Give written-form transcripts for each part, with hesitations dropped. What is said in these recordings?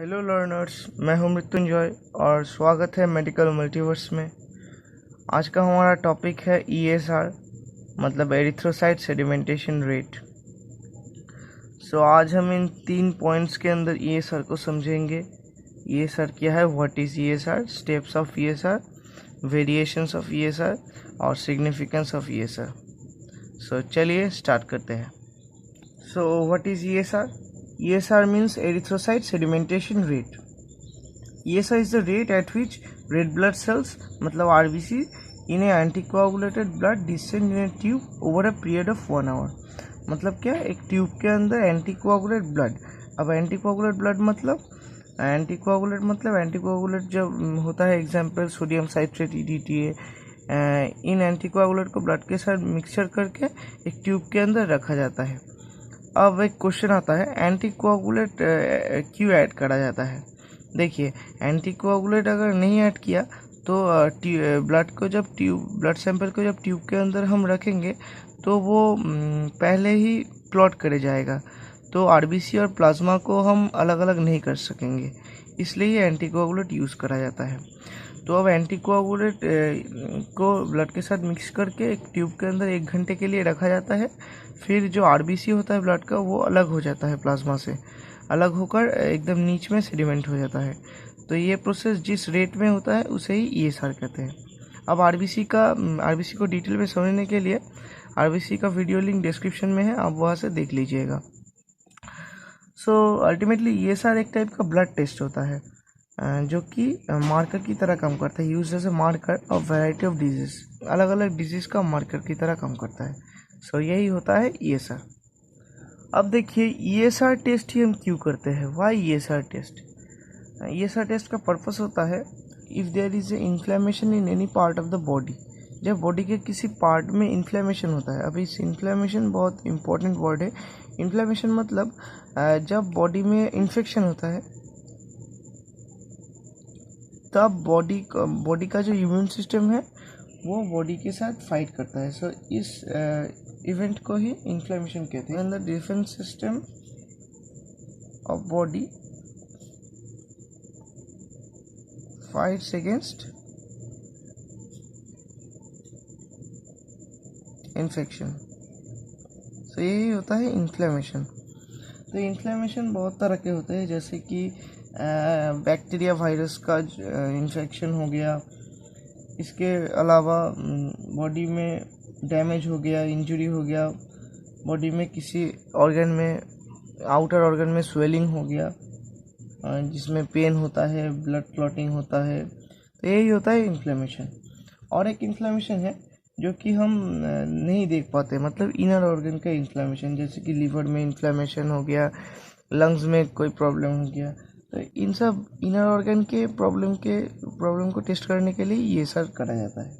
Hello learners, मैं हूं मृत्युंजय और स्वागत है मेडिकल मल्टीवर्स में। आज का हमारा टॉपिक है ईएसआर मतलब एरिथ्रोसाइट सेडिमेंटेशन रेट। आज हम इन 3 पॉइंट्स के अंदर ईएसआर को समझेंगे। ईएसआर क्या है, what is ESR, steps of ESR, variations of ESR और सिग्निफिकेंस ऑफ ईएसआर। चलिए स्टार्ट करते हैं। What is ESR? ESR means erythrocyte sedimentation rate. ESR is the rate at which red blood cells मतलब RBC in a anticoagulated blood descend in a tube over a period of 1 hour। मतलब क्या, एक tube के अंदर एंटीकोआगुलेट blood. अब एंटीकोआगुलेट blood मतलब एंटीकोआगुलेट जब होता है, एग्जाम्पल सोडियम साइट्रेट EDTA, इन एंटीकोआगुलेट को ब्लड के साथ मिक्सचर करके एक ट्यूब के अंदर रखा जाता है। अब एक क्वेश्चन आता है, एंटीकोआगुलेट क्यों ऐड करा जाता है? देखिए, एंटीकोआगुलेट अगर नहीं ऐड किया तो ब्लड सैंपल को जब ट्यूब के अंदर हम रखेंगे तो वो पहले ही क्लॉट करे जाएगा, तो आरबीसी और प्लाज्मा को हम अलग अलग नहीं कर सकेंगे, इसलिए एंटीकोआगुलेट यूज़ करा जाता है। तो अब एंटीकोआगुलेट को ब्लड के साथ मिक्स करके एक ट्यूब के अंदर 1 घंटे के लिए रखा जाता है। फिर जो आरबीसी होता है ब्लड का, वो अलग हो जाता है, प्लाज्मा से अलग होकर एकदम नीच में सेडिमेंट हो जाता है। तो ये प्रोसेस जिस रेट में होता है उसे ही ईएसआर कहते हैं। अब आरबीसी को डिटेल में समझने के लिए आरबीसी का वीडियो लिंक डिस्क्रिप्शन में है, आप वहाँ से देख लीजिएगा। अल्टीमेटली ईएसआर एक टाइप का ब्लड टेस्ट होता है जो कि मार्कर की तरह काम करता है, use as a marker of variety of disease, अलग अलग डिजीज का मार्कर की तरह काम करता है। यही होता है ईएसआर। अब देखिए, ईएसआर टेस्ट ही हम क्यों करते हैं, why ESR test? ESR test का पर्पस होता है if there is a inflammation in any part of the body. जब बॉडी के किसी पार्ट में इन्फ्लेमेशन होता है, अब इस इन्फ्लेमेशन बहुत इंपॉर्टेंट वर्ड है। इन्फ्लेमेशन मतलब जब बॉडी में इन्फेक्शन होता है तब बॉडी का जो इम्यून सिस्टम है वो बॉडी के साथ फाइट करता है। इस इवेंट को ही इन्फ्लेमेशन कहते हैं। The defence system of body fights against infection. यही होता है इन्फ्लेमेशन। तो इन्फ्लेमेशन बहुत तरह के होते हैं, जैसे कि बैक्टीरिया वायरस का इन्फेक्शन हो गया, इसके अलावा बॉडी में डैमेज हो गया, इंजरी हो गया, बॉडी में किसी ऑर्गन में, आउटर ऑर्गन में स्वेलिंग हो गया जिसमें पेन होता है, ब्लड क्लॉटिंग होता है, तो यही होता है इन्फ्लेमेशन। और एक इन्फ्लेमेशन है जो कि हम नहीं देख पाते, मतलब इनर ऑर्गन का इन्फ्लेमेशन, जैसे कि लीवर में इन्फ्लेमेशन हो गया, लंग्स में कोई प्रॉब्लम हो गया। तो इन सब इनर ऑर्गन के प्रॉब्लम को टेस्ट करने के लिए ईएसआर करा जाता है।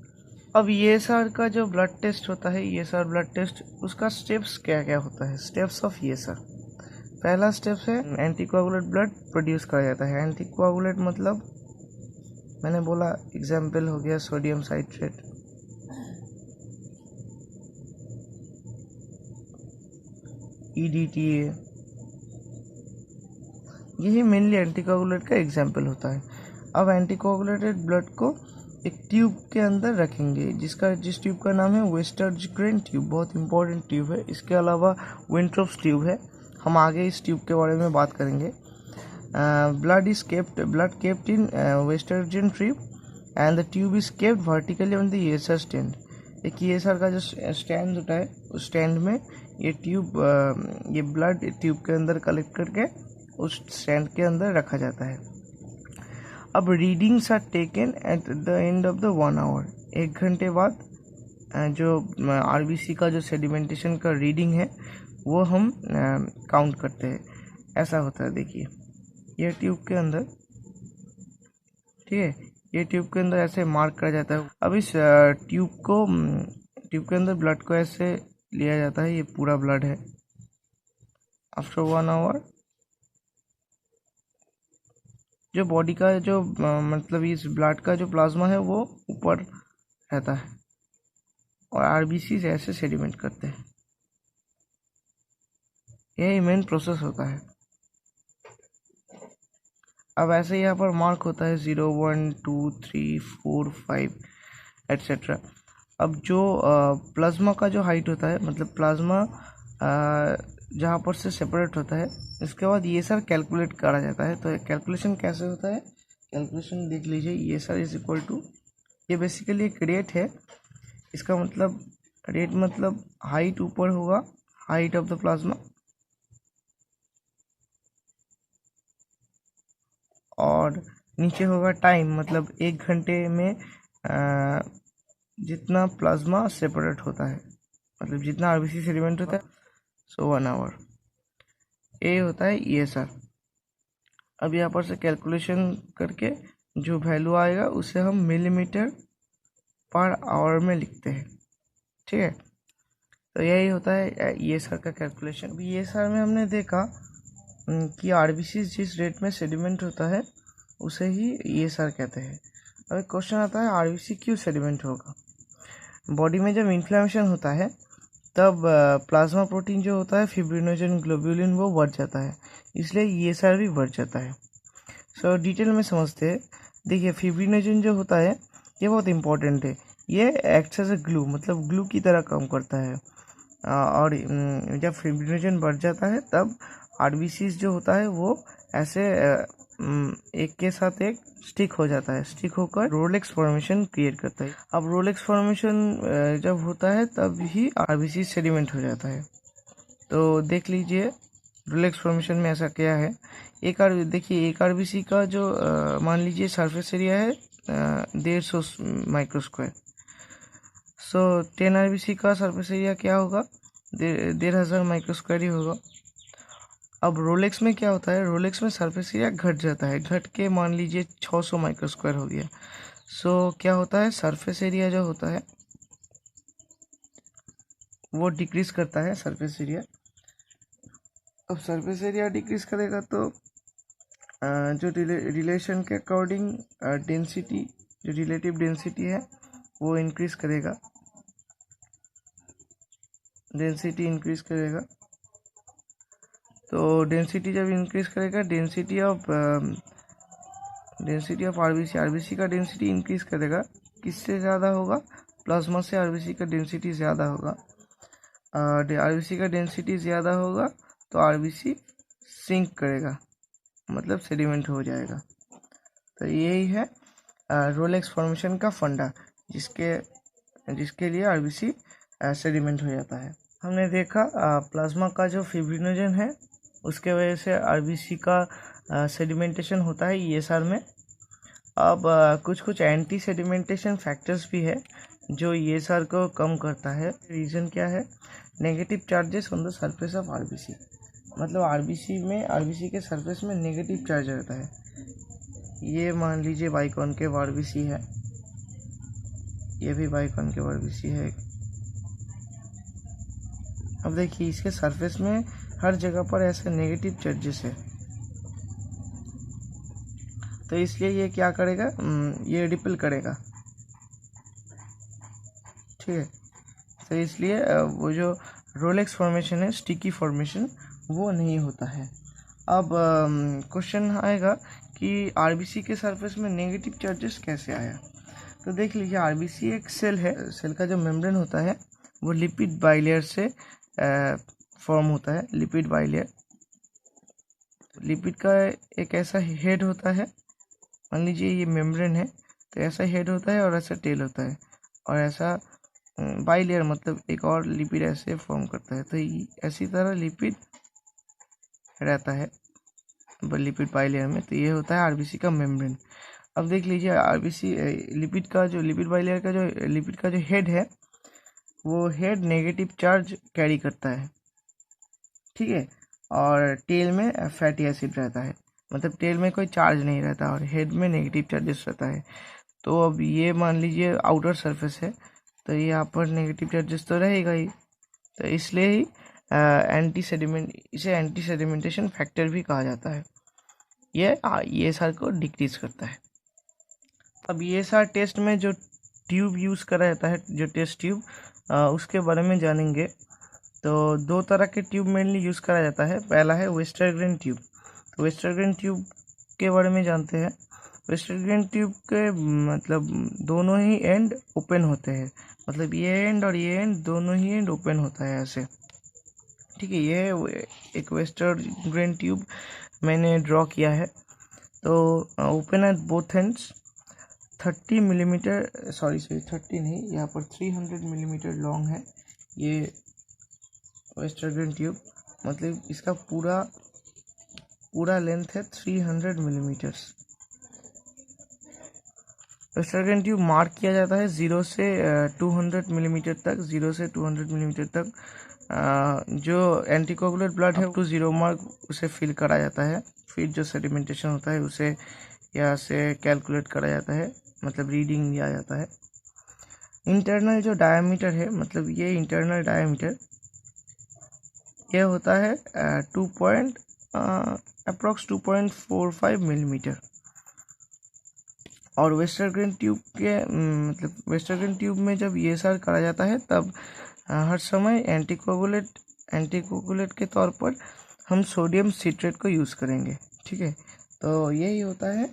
अब ईएसआर का जो ब्लड टेस्ट होता है, ईएसआर ब्लड टेस्ट, उसका स्टेप्स क्या क्या होता है? Steps of ESR. पहला स्टेप है एंटीकोआगुलेट ब्लड प्रोड्यूस करा जाता है। एंटीकोआगुलेट मतलब मैंने बोला, एग्जाम्पल हो गया सोडियम साइट्रेट, EDTA, यही मेनली एंटीकोआगुलेट का एग्जाम्पल होता है। अब एंटीकोआगुलेटेड ब्लड को एक ट्यूब के अंदर रखेंगे, जिस ट्यूब का नाम है वेस्टरजग्रेन ट्यूब, बहुत इंपॉर्टेंट ट्यूब है। इसके अलावा विंट्रोप्स ट्यूब है, हम आगे इस ट्यूब के बारे में बात करेंगे। blood kept in Westergren tube and the tube is kept vertically on the ESR stand. एक ईएसआर का जो स्टैंड होता है, उस स्टैंड में ये ब्लड ट्यूब के अंदर कलेक्ट करके उस स्टैंड के अंदर रखा जाता है। अब readings are taken at the end of the 1 hour. 1 घंटे बाद जो आरबीसी का जो सेडिमेंटेशन का रीडिंग है वो हम काउंट करते हैं। ऐसा होता है, देखिए ये ट्यूब के अंदर, ठीक है, ये ट्यूब के अंदर ऐसे मार्क करा जाता है। अब इस ट्यूब के अंदर ब्लड को ऐसे लिया जाता है, ये पूरा ब्लड है। आफ्टर 1 आवर जो बॉडी का जो मतलब इस ब्लड का जो प्लाज्मा है वो ऊपर रहता है और आरबीसी ऐसे सेडिमेंट करते हैं। यही मेन प्रोसेस होता है। अब ऐसे यहाँ पर मार्क होता है 0, 1, 2, 3, 4, 5 एट्सेट्रा। अब जो प्लाज्मा का जो हाइट होता है, मतलब प्लाज्मा जहाँ पर से सेपरेट होता है, इसके बाद ये सर कैलकुलेट करा जाता है। तो कैलकुलेशन कैसे होता है, कैलकुलेशन देख लीजिए। ये सर इज इक्वल टू, ये बेसिकली एक रेट है। इसका मतलब रेट मतलब हाइट ऊपर होगा, हाइट ऑफ द प्लाज्मा, और नीचे होगा टाइम, मतलब 1 घंटे में जितना प्लाज्मा सेपरेट होता है, मतलब जितना आरबीसी सेडिमेंट होता है, सो 1 आवर। ए होता है ESR। अब यहाँ पर से कैलकुलेशन करके जो वैल्यू आएगा उसे हम मिलीमीटर पर आवर में लिखते हैं, ठीक है। तो यही होता है ESR का कैलकुलेशन। अभी ESR में हमने देखा कि आरबीसी जिस रेट में सेडिमेंट होता है उसे ही ESR कहते हैं। अब एक क्वेश्चन आता है, आरबीसी क्यों सेडिमेंट होगा? बॉडी में जब इन्फ्लेमेशन होता है तब प्लाज्मा प्रोटीन जो होता है फिब्रिनोजन ग्लोब्यूलिन वो बढ़ जाता है, इसलिए ESR भी बढ़ जाता है। सो डिटेल में समझते हैं। देखिए, फिब्रिनोजन जो होता है ये बहुत इंपॉर्टेंट है। ये एक्ट्स एज ए ग्लू, मतलब ग्लू की तरह काम करता है। और जब फिब्रिनोजन बढ़ जाता है तब आरबीसी जो होता है वो ऐसे एक के साथ एक स्टिक हो जाता है, स्टिक होकर रोलेक्स फॉर्मेशन क्रिएट करता है। अब रोलेक्स फॉर्मेशन जब होता है तब ही आरबीसी सेडिमेंट हो जाता है। तो देख लीजिए रोलेक्स फॉर्मेशन में ऐसा क्या है। देखिए एक आरबीसी का जो मान लीजिए सरफेस एरिया है 150 माइक्रोस्क्वायर। सो 10 आरबीसी का सरफेस एरिया क्या होगा, 1500 माइक्रोस्क्वायर ही होगा। अब रोलेक्स में क्या होता है, रोलेक्स में सरफेस एरिया घट जाता है, घट के मान लीजिए 600 माइक्रोस्क्वायर हो गया। सो क्या होता है, सरफेस एरिया जो होता है वो डिक्रीज करता है, सरफेस एरिया। अब सरफेस एरिया डिक्रीज करेगा तो जो रिलेशन के अकॉर्डिंग डेंसिटी, जो रिलेटिव डेंसिटी है वो इंक्रीज करेगा, डेंसिटी इंक्रीज करेगा। तो डेंसिटी जब इंक्रीज करेगा, डेंसिटी ऑफ आरबीसी का डेंसिटी इंक्रीज करेगा। किससे ज़्यादा होगा, प्लाज्मा से आरबीसी का डेंसिटी ज़्यादा होगा। आरबीसी का डेंसिटी ज़्यादा होगा तो आरबीसी सिंक करेगा, मतलब सेडिमेंट हो जाएगा। तो यही है रोलेक्स फॉर्मेशन का फंडा, जिसके लिए आरबीसी सेडिमेंट हो जाता है। हमने देखा प्लाज्मा का जो फिब्रिनोजन है उसके वजह से आरबीसी का सेडिमेंटेशन होता है ESR में। अब कुछ एंटी सेडिमेंटेशन फैक्टर्स भी है जो ESR को कम करता है। रीज़न क्या है, negative charges on the surface of RBC, मतलब आरबीसी के सरफेस में नेगेटिव चार्ज रहता है। ये मान लीजिए बाइकॉनकेव आरबीसी है, ये भी बाइकॉनकेव आरबीसी है। अब देखिए इसके सरफेस में हर जगह पर ऐसे नेगेटिव चार्जेस है, तो इसलिए ये क्या करेगा, ये रिपेल करेगा, ठीक है। तो इसलिए वो जो रोलेक्स फॉर्मेशन है, स्टिकी फॉर्मेशन, वो नहीं होता है। अब क्वेश्चन आएगा कि आरबीसी के सरफेस में नेगेटिव चार्जेस कैसे आया। तो देख लीजिए, आरबीसी एक सेल है, सेल का जो मेम्ब्रेन होता है वो लिपिड बाइलेयर से फॉर्म होता है, लिपिड बाइलेयर। लिपिड का एक ऐसा हेड होता है, मान लीजिए ये मेम्ब्रेन है, तो ऐसा हेड होता है और ऐसा टेल होता है, और ऐसा बाइलेयर मतलब एक और लिपिड ऐसे फॉर्म करता है। तो ऐसी तरह लिपिड रहता है लिपिड बाइलेयर में। तो ये होता है आरबीसी का मेम्ब्रेन। अब देख लीजिए आरबीसी लिपिड बाइलेयर का जो हेड है वो हेड नेगेटिव चार्ज कैरी करता है, ठीक है। और टेल में फैटी एसिड रहता है, मतलब टेल में कोई चार्ज नहीं रहता और हेड में नेगेटिव चार्जेस रहता है। तो अब ये मान लीजिए आउटर सरफेस है, तो यहाँ पर नेगेटिव चार्जेस तो रहेगा ही, तो इसलिए ही इसे एंटी सेडिमेंटेशन फैक्टर भी कहा जाता है। ये ESR को डिक्रीज करता है। अब ESR टेस्ट में जो ट्यूब यूज़ करा जाता है, जो टेस्ट ट्यूब, उसके बारे में जानेंगे। तो 2 तरह के ट्यूब मेनली यूज़ करा जाता है। पहला है वेस्टरग्रेन ट्यूब। तो वेस्टरग्रेन ट्यूब के बारे में जानते हैं। वेस्टर्न ट्यूब के मतलब दोनों ही एंड ओपन होते हैं, मतलब ये एंड और ये एंड दोनों ही एंड ओपन होता है ऐसे, ठीक है। ये एक वेस्टर्न ट्यूब मैंने ड्रॉ किया है। तो open at both ends, 30 millimetre, sorry 30 नहीं, यहाँ पर 300 मिलीमीटर लॉन्ग है ये वेस्टर्न ट्यूब, मतलब इसका पूरा लेंथ है 300 मिलीमीटर्स। वेस्टर्न ट्यूब मार्क किया जाता है 0 से 200 मिलीमीटर तक, 0 से 200 मिलीमीटर तक। जो एंटीकोगुलेट ब्लड है तो 0 मार्क उसे फिल करा जाता है, फिर जो सेडिमेंटेशन होता है उसे यहाँ से कैलकुलेट करा जाता है, मतलब रीडिंग लिया जाता है। इंटरनल जो डायमीटर है, मतलब ये इंटरनल डायमीटर ये होता है अप्रॉक्स 2.45 मिलीमीटर। और वेस्टर्न ट्यूब के मतलब वेस्टर्न ट्यूब में जब ये सार करा जाता है तब हर समय एंटीकोगुलेट के तौर पर हम सोडियम सिट्रेट को यूज़ करेंगे, ठीक है। तो यही होता है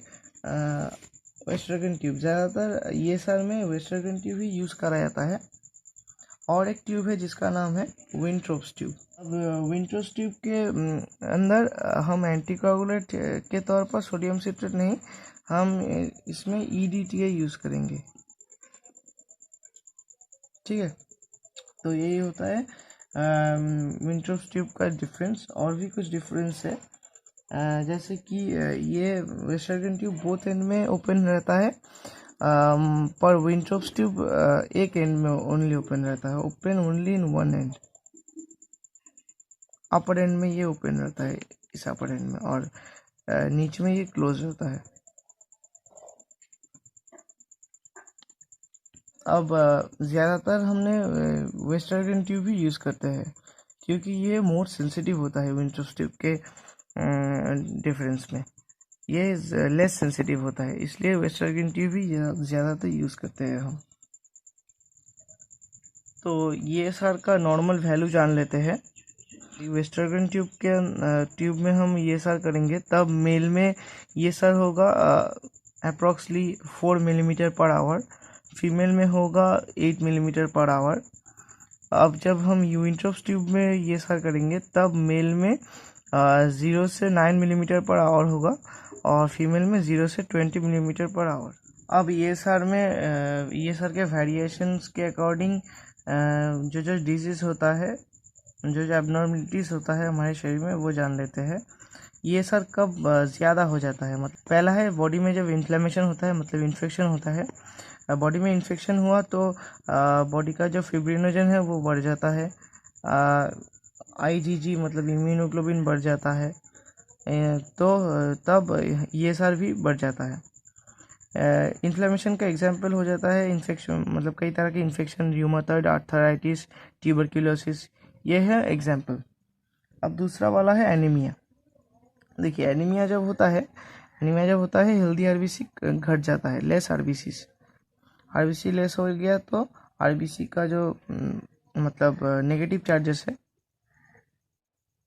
वेस्टर्न ट्यूब। ज़्यादातर ये सार में वेस्टर्न ट्यूब ही यूज़ करा जाता है। और एक ट्यूब है जिसका नाम है विंट्रोप्स ट्यूब। अब विंट्रोप्स ट्यूब के अंदर हम एंटीकोगुलेट के तौर पर सोडियम सिट्रेट नहीं, हम इसमें EDTA यूज़ करेंगे, ठीक है। तो यही होता है विंट्रोप्स ट्यूब का डिफरेंस। और भी कुछ डिफरेंस है, जैसे कि ये वेस्टर्न ट्यूब बोथ एंड में ओपन रहता है, पर विंट्रोप्स ट्यूब एक एंड में ओनली ओपन रहता है, open only in one and. Upper and में ये ओपन रहता है, इस अपर एंड में, और नीचे में ये क्लोज रहता है। अब ज़्यादातर हमने वेस्टर्न ट्यूब ही यूज़ करते हैं क्योंकि ये मोर सेंसिटिव होता है विंट्रोप्स ट्यूब के डिफरेंस में, ये लेस सेंसिटिव होता है, इसलिए वेस्टर्न ट्यूब ही ज़्यादातर यूज़ करते हैं हम। तो ये सार का नॉर्मल वैल्यू जान लेते हैं। वेस्टर्न ट्यूब में हम ये सार करेंगे तब मेल में ये सार होगा अप्रॉक्सली 4 मिलीमीटर पर आवर, फीमेल में होगा 8 मिलीमीटर पर आवर। अब जब हम विंट्रोप्स ट्यूब में ये सार करेंगे तब मेल में 0 से 9 मिलीमीटर पर आवर होगा और फीमेल में 0 से 20 मिलीमीटर पर आवर। अब ये सार के वेरिएशंस के अकॉर्डिंग जो डिजीज़ होता है, जो एबनॉर्मलिटीज़ होता है हमारे शरीर में, वो जान लेते हैं। ये सर कब ज़्यादा हो जाता है, मतलब पहला है बॉडी में जब इन्फ्लेमेशन होता है, मतलब इन्फेक्शन होता है। बॉडी में इन्फेक्शन हुआ तो बॉडी का जो फिब्रिनोजन है वो बढ़ जाता है, IgG मतलब इम्यूनोग्लोबिन बढ़ जाता है, तो तब ये सार भी बढ़ जाता है। इन्फ्लेमेशन का एग्जाम्पल हो जाता है इन्फेक्शन, मतलब कई तरह के इन्फेक्शन, र्यूमाटॉइड आर्थराइटिस, ट्यूबरक्यूलोसिस, ये है एग्जाम्पल। अब दूसरा वाला है एनीमिया। देखिए एनीमिया जब होता है हेल्दी आरबीसी घट जाता है, लेस आरबीसी लेस हो गया तो आरबीसी का जो मतलब नेगेटिव चार्जेस है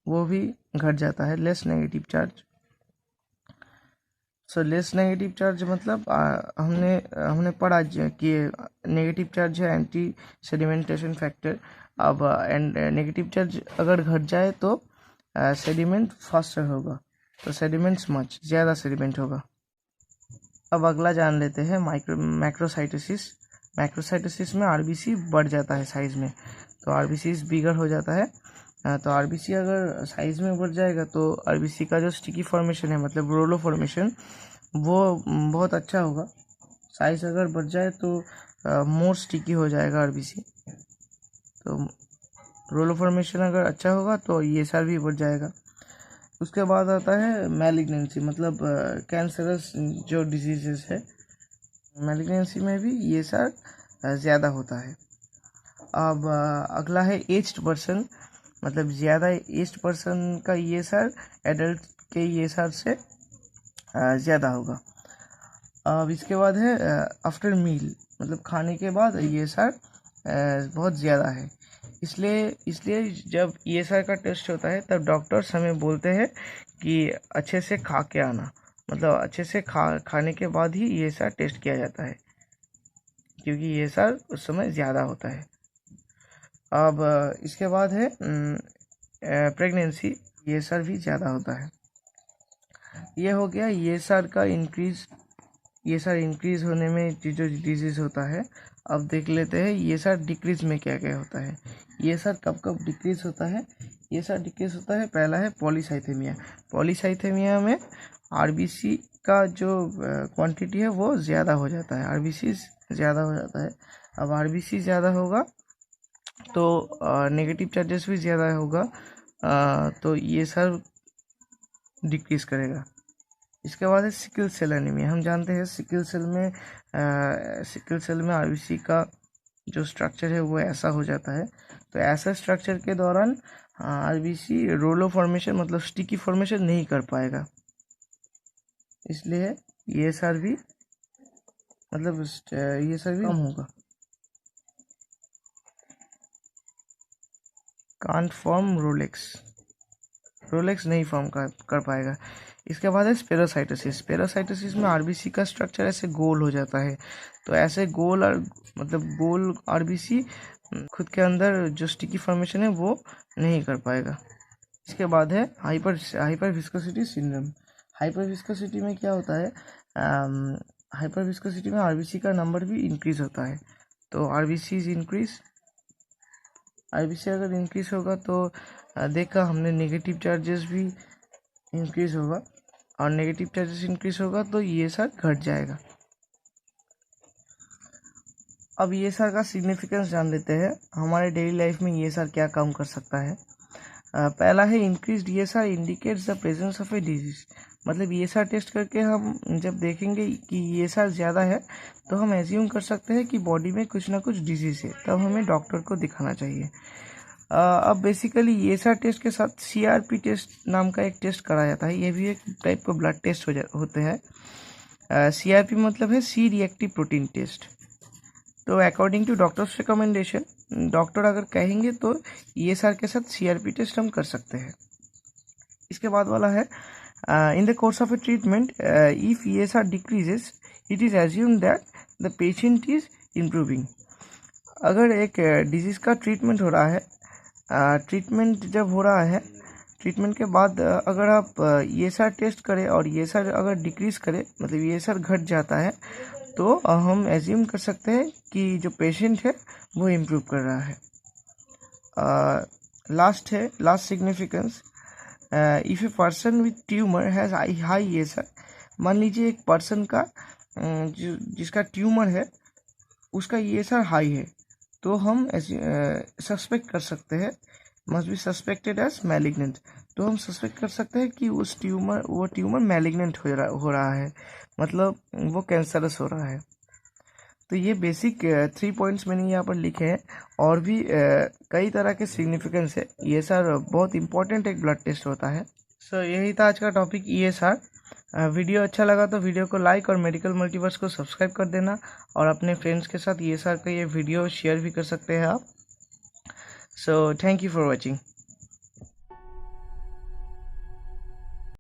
वो भी घट जाता है, less negative charge. So less negative charge मतलब हमने पढ़ा कि नेगेटिव चार्ज है एंटी सेडिमेंटेशन फैक्टर। अब नेगेटिव चार्ज अगर घट जाए तो सेडिमेंट फास्टर होगा, तो सेडिमेंट्स मच ज़्यादा सेडिमेंट होगा। अब अगला जान लेते हैं मैक्रोसाइटोसिस। मैक्रोसाइटोसिस में आरबीसी बढ़ जाता है साइज में, तो आरबीसी बिगर हो जाता है। तो आरबीसी अगर साइज में बढ़ जाएगा तो आरबीसी का जो स्टिकी फॉर्मेशन है, मतलब रोलो फॉर्मेशन, वो बहुत अच्छा होगा। साइज अगर बढ़ जाए तो मोर स्टिकी हो जाएगा आरबीसी। तो रोलो फॉर्मेशन अगर अच्छा होगा तो ये सार भी बढ़ जाएगा। उसके बाद आता है मैलिग्नेंसी, मतलब कैंसरस जो डिजीजेस है, मैलिग्नेंसी में भी ये सार ज़्यादा होता है। अब अगला है एज्ड पर्सन, मतलब ज़्यादा एज्ड पर्सन का ये सार एडल्ट के ये सार से ज़्यादा होगा। अब इसके बाद है आफ्टर मील, मतलब खाने के बाद ये सार बहुत ज़्यादा है। इसलिए जब ये सार का टेस्ट होता है तब डॉक्टर्स हमें बोलते हैं कि अच्छे से खा के आना, मतलब अच्छे से खाने के बाद ही ESR टेस्ट किया जाता है, क्योंकि ESR उस समय ज़्यादा होता है। अब इसके बाद है प्रेगनेंसी, ESR भी ज़्यादा होता है। ये हो गया ESR का इंक्रीज, ESR इंक्रीज होने में जो डिजीज़ होता है। अब देख लेते हैं ESR डिक्रीज में क्या क्या होता है। ESR कब कब डिक्रीज होता है? ESR डिक्रीज होता है, पहला है पॉलीसाइथेमिया। पॉलीसाइथेमिया में RBC का जो क्वांटिटी है वो ज़्यादा हो जाता है, RBC ज़्यादा हो जाता है। अब RBC ज़्यादा होगा तो नेगेटिव चार्जेस भी ज़्यादा होगा, तो ESR डिक्रीज करेगा। इसके बाद है सिकल सेल एनीमिया। हम जानते हैं सिकल सेल में RBC का जो स्ट्रक्चर है वो ऐसा हो जाता है। तो ऐसा स्ट्रक्चर के दौरान RBC रोलो फॉर्मेशन मतलब स्टिकी फॉर्मेशन नहीं कर पाएगा, इसलिए ESR भी कम होगा। कांट फॉर्म रोलेक्स नहीं फॉर्म कर पाएगा। इसके बाद है स्पेरोसाइटोसिस। स्पेरोसाइटोसिस में RBC का स्ट्रक्चर ऐसे गोल हो जाता है, तो ऐसे गोल गोल RBC खुद के अंदर जो स्टिकी फॉर्मेशन है वो नहीं कर पाएगा। इसके बाद है hyper viscosity syndrome. Hyper viscosity में क्या होता है? हाइपर विस्कोसिटी में RBC का नंबर भी इंक्रीज होता है, तो RBC अगर इंक्रीज होगा तो देखा हमने नेगेटिव चार्जेस भी इंक्रीज होगा, और नेगेटिव चार्जेस इंक्रीज होगा तो ESR घट जाएगा। अब ESR का सिग्निफिकेंस जान लेते हैं। हमारे डेली लाइफ में ESR क्या काम कर सकता है। पहला है increased ESR indicates the presence of a disease. मतलब ESR टेस्ट करके हम जब देखेंगे कि ESR ज़्यादा है तो हम एज्यूम कर सकते हैं कि बॉडी में कुछ ना कुछ डिजीज़ है, तब हमें डॉक्टर को दिखाना चाहिए। अब बेसिकली ESR टेस्ट के साथ CRP टेस्ट नाम का एक टेस्ट करा जाता है। ये भी एक टाइप का ब्लड टेस्ट होते हैं। CRP मतलब है सी रिएक्टिव प्रोटीन टेस्ट। तो according to doctors recommendation, doctor अगर कहेंगे तो ESR के साथ CRP टेस्ट हम कर सकते हैं। इसके बाद वाला है in the course of A treatment if ESR decreases it is assume that the patient is improving. अगर एक डिजीज़ का ट्रीटमेंट हो रहा है, ट्रीटमेंट जब हो रहा है, ट्रीटमेंट के बाद अगर आप ESR टेस्ट करें और ESR अगर डिक्रीज करे मतलब ESR घट जाता है, तो हम एज्यूम कर सकते हैं कि जो पेशेंट है वो इम्प्रूव कर रहा है। Last significance, if a person with tumour has high ESR। मान लीजिए एक पर्सन का जिसका ट्यूमर है उसका ESR हाई है, तो हम सस्पेक्ट कर सकते हैं, must be suspected as malignant. तो हम सस्पेक्ट कर सकते हैं कि वो ट्यूमर मैलिग्नेंट हो रहा है, मतलब वो कैंसरस हो रहा है। तो ये बेसिक 3 पॉइंट्स मैंने यहाँ पर लिखे हैं, और भी कई तरह के सिग्निफिकेंस है। ESR बहुत इंपॉर्टेंट एक ब्लड टेस्ट होता है। सो यही था आज का टॉपिक ESR। वीडियो अच्छा लगा तो वीडियो को लाइक और मेडिकल मल्टीवर्स को सब्सक्राइब कर देना, और अपने फ्रेंड्स के साथ ESR का ये वीडियो शेयर भी कर सकते हैं आप। So thank you for watching.